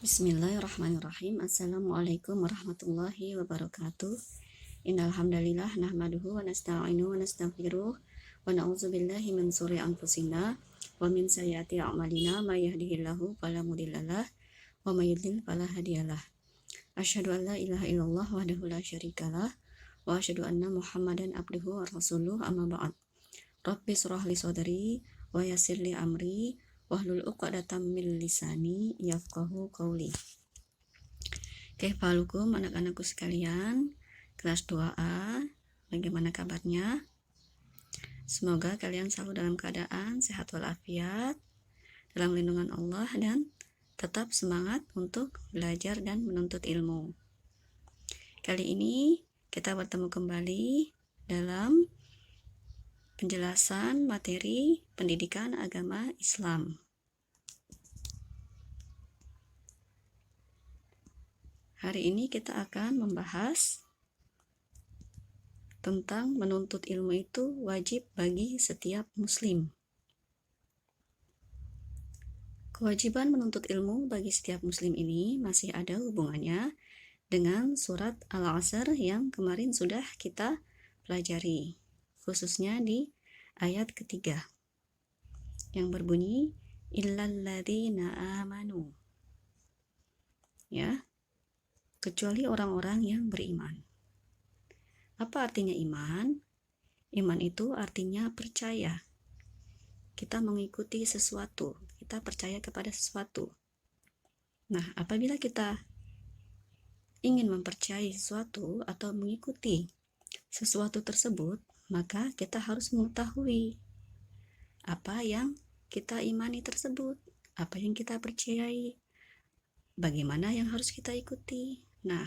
Bismillahirrahmanirrahim. Assalamualaikum warahmatullahi wabarakatuh. Innal hamdalillah nahmaduhu wa nasta'inuhu wa nastaghfiruh wa na'udzubillahi min shururi anfusina wa min sayyiati a'malina may yahdihillahu fala mudhillalah wa may yudhlil fala hadiyalah. Asyhadu an la ilaha illallah wahdahu la syarikalah wa asyhadu anna Muhammadan abduhu wa rasuluh amma ba'd. Rabbi shrah li sadri wa yassir li amri wahlul 'uqdatam min lisani yafqahu qawli. Kaifalukum anak-anakku sekalian, kelas 2A, bagaimana kabarnya? Semoga kalian selalu dalam keadaan sehat walafiat, dalam lindungan Allah, dan tetap semangat untuk belajar dan menuntut ilmu. Kali ini kita bertemu kembali dalam penjelasan materi pendidikan agama Islam. Hari ini kita akan membahas tentang menuntut ilmu itu wajib bagi setiap muslim. Kewajiban menuntut ilmu bagi setiap muslim ini masih ada hubungannya dengan surat Al-Asr yang kemarin sudah kita pelajari, khususnya di ayat ketiga yang berbunyi illalladzina amanu, ya, kecuali orang-orang yang beriman. Apa artinya iman? Iman itu artinya percaya. Kita mengikuti sesuatu, kita percaya kepada sesuatu. Nah, apabila kita ingin mempercayai sesuatu atau mengikuti sesuatu tersebut, maka kita harus mengetahui apa yang kita imani tersebut, apa yang kita percayai, bagaimana yang harus kita ikuti. Nah,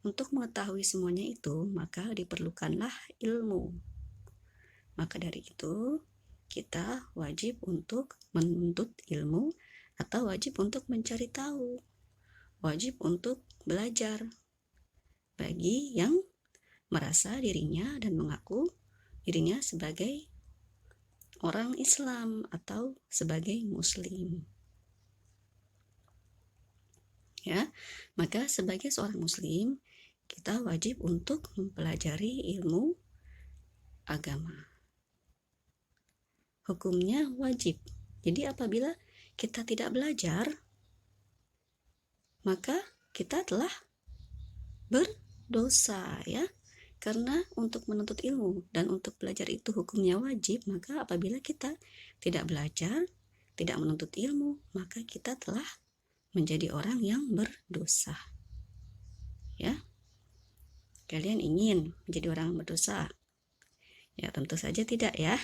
untuk mengetahui semuanya itu, maka diperlukanlah ilmu. Maka dari itu, kita wajib untuk menuntut ilmu atau wajib untuk mencari tahu, wajib untuk belajar. Bagi yang merasa dirinya dan mengaku dirinya sebagai orang Islam atau sebagai muslim. Ya, maka sebagai seorang muslim, kita wajib untuk mempelajari ilmu agama. Hukumnya wajib. Jadi apabila kita tidak belajar, maka kita telah berdosa, ya. Karena untuk menuntut ilmu dan untuk belajar itu hukumnya wajib, maka apabila kita tidak belajar, tidak menuntut ilmu, maka kita telah menjadi orang yang berdosa. Ya. Kalian ingin menjadi orang yang berdosa? Ya, tentu saja tidak, ya.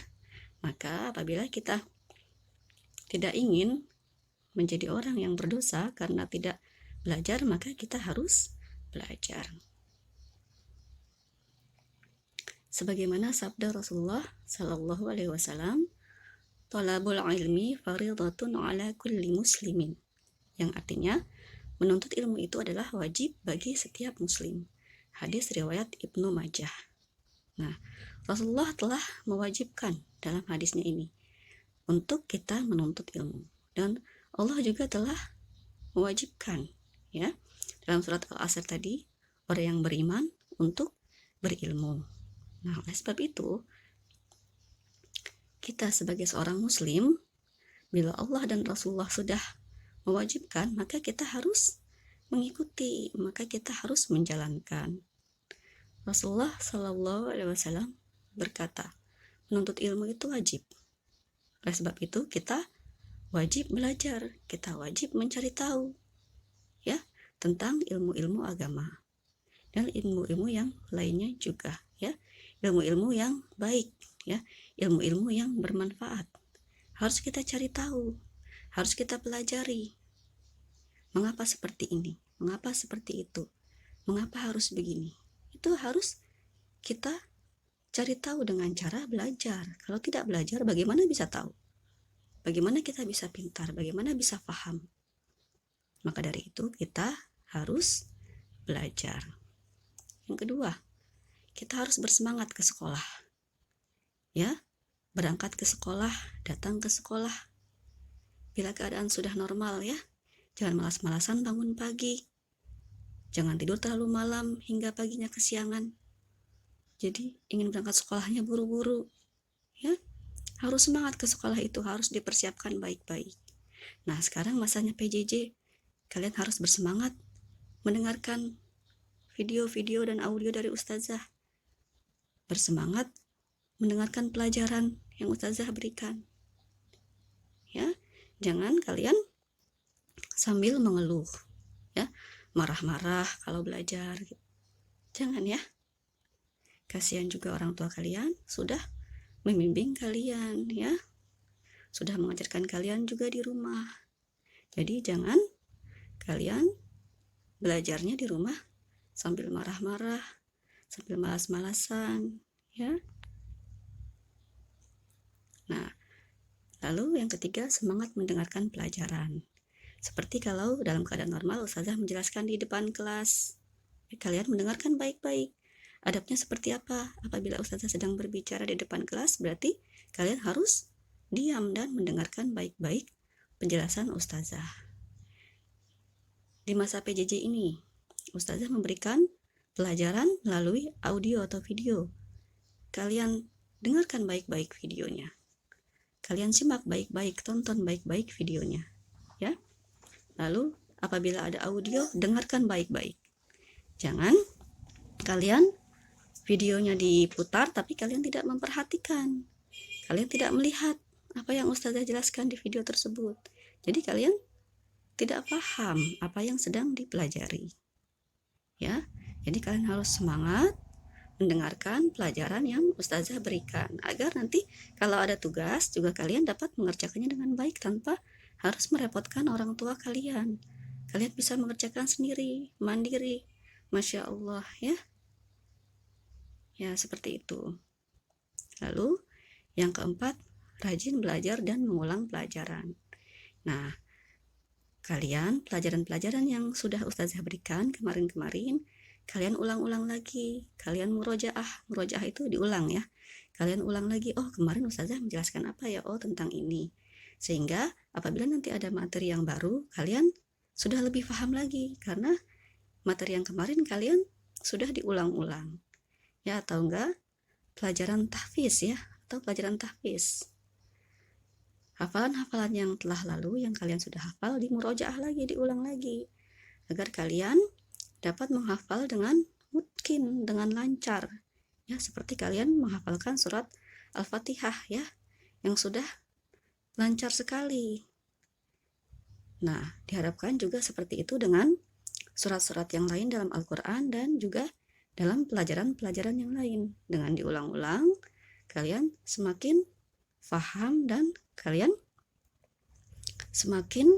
Maka apabila kita tidak ingin menjadi orang yang berdosa karena tidak belajar, maka kita harus belajar. Sebagaimana sabda Rasulullah Shallallahu Alaihi Wasallam, "Thalabul ilmi fardhatun ala kulli muslimin," yang artinya menuntut ilmu itu adalah wajib bagi setiap muslim. Hadis riwayat Ibnu Majah. Nah, Rasulullah telah mewajibkan dalam hadisnya ini untuk kita menuntut ilmu, dan Allah juga telah mewajibkan, ya, dalam surat Al-Asr tadi, orang yang beriman untuk berilmu. Nah, oleh sebab itu, kita sebagai seorang muslim, bila Allah dan Rasulullah sudah mewajibkan, maka kita harus mengikuti, maka kita harus menjalankan. Rasulullah Shallallahu Alaihi Wasallam berkata, menuntut ilmu itu wajib. Oleh sebab itu, kita wajib belajar, kita wajib mencari tahu, ya, tentang ilmu-ilmu agama dan ilmu-ilmu yang lainnya juga, ya, ilmu-ilmu yang baik, ya, ilmu-ilmu yang bermanfaat. Harus kita cari tahu, harus kita pelajari. Mengapa seperti ini? Mengapa seperti itu? Mengapa harus begini? Itu harus kita cari tahu dengan cara belajar. Kalau tidak belajar, bagaimana bisa tahu? Bagaimana kita bisa pintar? Bagaimana bisa paham? Maka dari itu kita harus belajar. Yang kedua, kita harus bersemangat ke sekolah. Ya, berangkat ke sekolah, datang ke sekolah. Bila keadaan sudah normal, ya, Jangan malas-malasan bangun pagi. Jangan tidur terlalu malam hingga paginya kesiangan. Jadi ingin berangkat sekolahnya buru-buru. Ya, harus semangat ke sekolah itu, harus dipersiapkan baik-baik. Nah, sekarang masanya PJJ. Kalian harus bersemangat mendengarkan video-video dan audio dari ustazah. Bersemangat mendengarkan pelajaran yang ustazah berikan. Ya, jangan kalian sambil mengeluh, ya, marah-marah kalau belajar. Jangan ya. Kasihan juga orang tua kalian sudah membimbing kalian, ya. Sudah mengajarkan kalian juga di rumah. Jadi jangan kalian belajarnya di rumah sambil marah-marah, sambil malas-malasan, ya. Nah, lalu yang ketiga, semangat mendengarkan pelajaran. Seperti kalau dalam keadaan normal ustazah menjelaskan di depan kelas, kalian mendengarkan baik-baik. Adabnya seperti apa? Apabila ustazah sedang berbicara di depan kelas, berarti kalian harus diam dan mendengarkan baik-baik penjelasan ustazah. Di masa PJJ ini, ustazah memberikan pelajaran melalui audio atau video. Kalian dengarkan baik-baik videonya. Kalian simak baik-baik, tonton baik-baik videonya, ya. Lalu apabila ada audio, dengarkan baik-baik. Jangan kalian videonya diputar tapi kalian tidak memperhatikan. Kalian tidak melihat apa yang ustazah jelaskan di video tersebut. Jadi kalian tidak paham apa yang sedang dipelajari. Ya. Jadi kalian harus semangat mendengarkan pelajaran yang ustazah berikan agar nanti kalau ada tugas juga kalian dapat mengerjakannya dengan baik tanpa harus merepotkan orang tua kalian. Kalian bisa mengerjakan sendiri, mandiri. Masya Allah, ya. Ya, seperti itu. Lalu, yang keempat, rajin belajar dan mengulang pelajaran. Nah, kalian pelajaran-pelajaran yang sudah ustazah berikan kemarin-kemarin, kalian ulang-ulang lagi. Kalian murojaah. Murojaah itu diulang ya. Kalian ulang lagi, oh kemarin ustazah menjelaskan apa ya? Oh, tentang ini. Sehingga apabila nanti ada materi yang baru, kalian sudah lebih paham lagi karena materi yang kemarin kalian sudah diulang-ulang. Ya, atau enggak pelajaran tahfiz ya, atau pelajaran tahfiz. Hafalan-hafalan yang telah lalu yang kalian sudah hafal di murojaah lagi, diulang lagi agar kalian dapat menghafal dengan mungkin, dengan lancar. Ya, seperti kalian menghafalkan surat Al-Fatihah ya, yang sudah lancar sekali. Nah, diharapkan juga seperti itu dengan surat-surat yang lain dalam Al-Quran dan juga dalam pelajaran-pelajaran yang lain. Dengan diulang-ulang, kalian semakin paham dan kalian semakin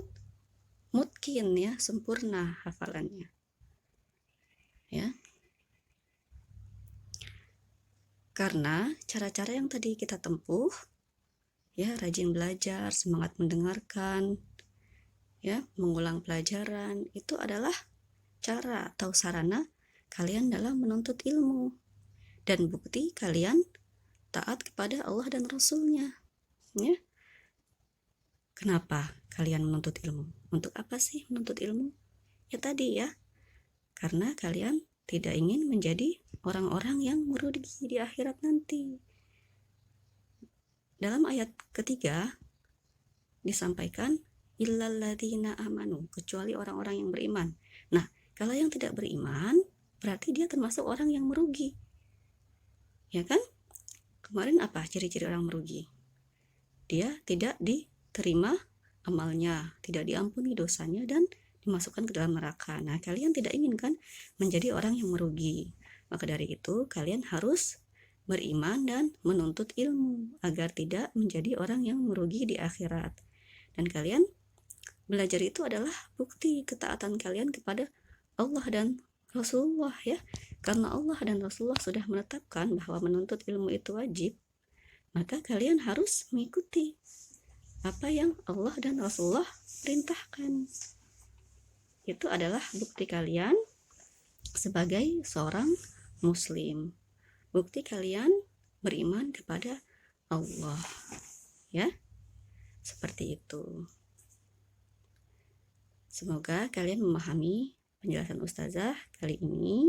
mungkin ya, sempurna hafalannya. Ya. Karena cara-cara yang tadi kita tempuh, ya, rajin belajar, semangat mendengarkan, ya, mengulang pelajaran, itu adalah cara atau sarana kalian dalam menuntut ilmu dan bukti kalian taat kepada Allah dan Rasul-Nya, ya. Kenapa kalian menuntut ilmu? Untuk apa sih menuntut ilmu? Ya tadi ya, karena kalian tidak ingin menjadi orang-orang yang merugi di akhirat nanti. Dalam ayat ketiga disampaikan illalladzina amanu, kecuali orang-orang yang beriman. Nah, kalau yang tidak beriman berarti dia termasuk orang yang merugi. Ya kan? Kemarin apa ciri-ciri orang merugi? Dia tidak diterima amalnya, tidak diampuni dosanya dan dimasukkan ke dalam neraka. Nah, kalian tidak ingin kan menjadi orang yang merugi. Maka dari itu kalian harus beriman dan menuntut ilmu agar tidak menjadi orang yang merugi di akhirat. Dan kalian belajar itu adalah bukti ketaatan kalian kepada Allah dan Rasulullah ya. Karena Allah dan Rasulullah sudah menetapkan bahwa menuntut ilmu itu wajib, maka kalian harus mengikuti apa yang Allah dan Rasulullah perintahkan. Itu adalah bukti kalian sebagai seorang muslim. Bukti kalian beriman kepada Allah. Ya. Seperti itu. Semoga kalian memahami penjelasan Ustazah kali ini,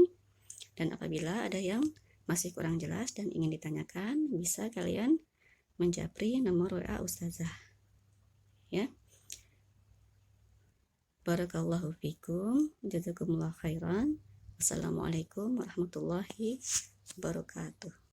dan apabila ada yang masih kurang jelas dan ingin ditanyakan, bisa kalian menjapri nomor WA Ustazah. Ya. Barakallahu fikum, jazakumullah khairan. Assalamualaikum warahmatullahi wabarakatuh.